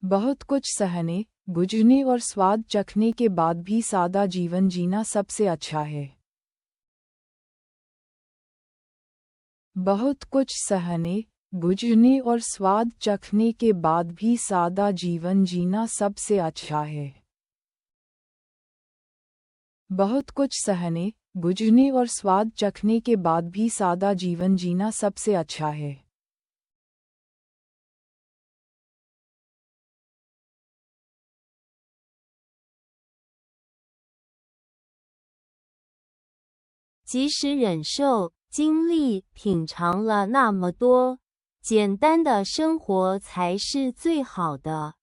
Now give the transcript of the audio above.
बहुत कुछ सहने, बुझने और स्वाद चखने के बाद भी सादा जीवन जीना सबसे अच्छा है। बहुत कुछ सहने, बुझने और स्वाद चखने के बाद भी सादा जीवन जीना सबसे अच्छा है। बहुत कुछ सहने, बुझने और स्वाद चखने के बाद भी सादा जीवन जीना सबसे अच्छा है। 即使忍受、经历、品尝了那么多，简单的生活才是最好的。